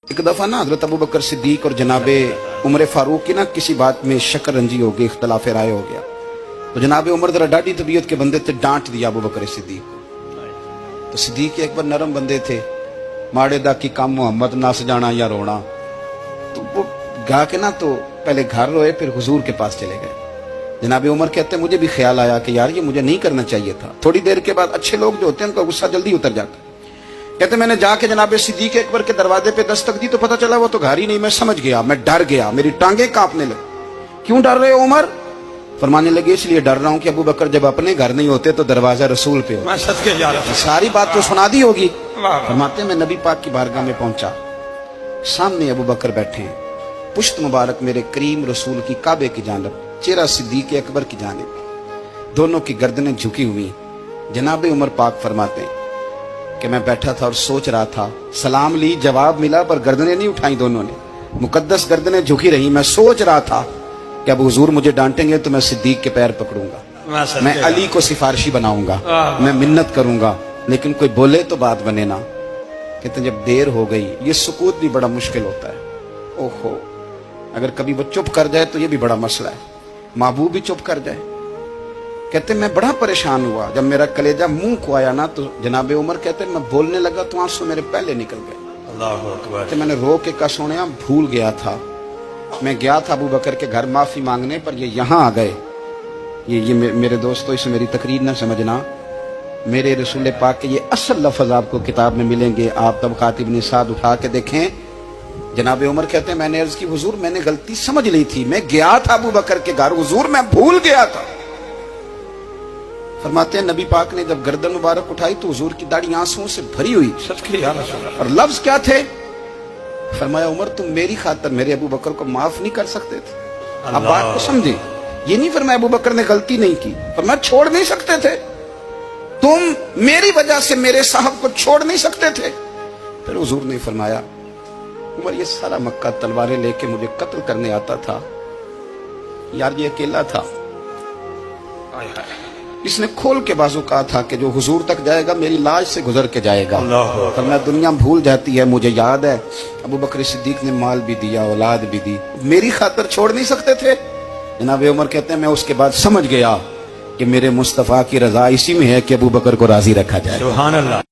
एक दफ़ा ना हज़रत अबू बकर सिद्दीक और जनाबे उमर फारूक की ना किसी बात में शकरंजी हो गई, इख्तलाफ राय हो गया। तो जनाबे उमर जरा डाढ़ी तबीयत के बंदे थे, डांट दिया अबू बकर सिद्दीक को। तो सिद्दीक एक बार नरम बंदे थे, माड़े दा की काम मोहम्मद नस जाना या रोना। तो वो गा के ना तो पहले घर रोए, फिर हुजूर के पास चले गए। जनाबे उमर कहते हैं मुझे भी ख्याल आया कि यार ये मुझे नहीं करना चाहिए था। थोड़ी देर के बाद अच्छे लोग जो होते हैं उनका गुस्सा जल्दी उतर जाता है। कहते मैंने जाके जनाबे सिद्दीक अकबर के दरवाजे पे दस्तक दी तो पता चला वो तो घर ही नहीं। मैं समझ गया, मैं डर गया, मेरी टांगे कांपने लगी। क्यों डर रहे हो उमर? फरमाने लगे इसलिए डर रहा हूं कि अबू बकर जब अपने घर नहीं होते तो दरवाजा रसूल पे हो। सारी बात तो सुना दी होगी। फरमाते मैं नबी पाक की बारगाह में पहुंचा, सामने अबू बकर बैठे हैं, पुश्त मुबारक मेरे करीम रसूल की काबे की जानब, चेहरा सिद्दीक अकबर की जानब, दोनों की गर्दनें झुकी हुई। जनाबे उमर पाक फरमाते हैं कि मैं बैठा था और सोच रहा था, सलाम ली, जवाब मिला, पर गर्दनें नहीं उठाई दोनों ने, मुकद्दस गर्दनें झुकी रही। मैं सोच रहा था कि अब हुजूर मुझे डांटेंगे तो मैं सिद्दीक के पैर पकड़ूंगा, मैं अली को सिफारिशी बनाऊंगा, मैं मिन्नत करूंगा, लेकिन कोई बोले तो बात बने ना। कहते जब देर हो गई, ये सुकूत भी बड़ा मुश्किल होता है। ओहो, अगर कभी वो चुप कर जाए तो ये भी बड़ा मसला है, महबूब भी चुप कर जाए। कहते मैं बड़ा परेशान हुआ, जब मेरा कलेजा मुंह को आया ना तो जनाबे उमर कहते मैं बोलने लगा तो आंसू मेरे पहले निकल गए। अल्लाहू अकबर। कहते मैंने रो के कहा सोनिया भूल गया था, मैं गया था अबू बकर के घर माफी मांगने, पर ये यहाँ आ गए। ये मेरे दोस्तों इसे मेरी तकरीर ना समझना, मेरे रसूल पाक के ये असल लफ्ज आपको किताब में मिलेंगे। आप तब खातिब निसाद उठा के देखें। जनाबे उमर कहते हैं मैंने अर्ज की हुजूर मैंने गलती समझ ली थी, मैं गया था अबू बकर के घर, हुजूर मैं भूल गया था। फरमाते हैं नबी पाक ने जब गर्दन मुबारक उठाई तो हुजूर की दाढ़ी आंसुओं से भरी हुई। और लफ्ज क्या थे? फरमाया उमर तुम मेरी खातर मेरे अबू बकर को माफ नहीं कर सकते थे। अब बात को समझे, ये नहीं फरमाया अबू बकर ने गलती नहीं की, फरमाया छोड़ नहीं सकते थे, तुम मेरी वजह से मेरे साहब को छोड़ नहीं सकते थे। फिर हुजूर ने फरमाया उमर ये सारा मक्का तलवारें लेके मुझे कत्ल करने आता था, यार ये अकेला था, इसने खोल के बाजू कहा था कि जो हुजूर तक जाएगा मेरी लाश से गुजर के जाएगा। पर मैं दुनिया भूल जाती है, मुझे याद है अबू बकर सिद्दीक ने माल भी दिया, औलाद भी दी, मेरी खातर छोड़ नहीं सकते थे। जनाबे उमर कहते हैं मैं उसके बाद समझ गया कि मेरे मुस्तफा की रजा इसी में है कि अबू बकर को राजी रखा जाए। सुभान अल्लाह।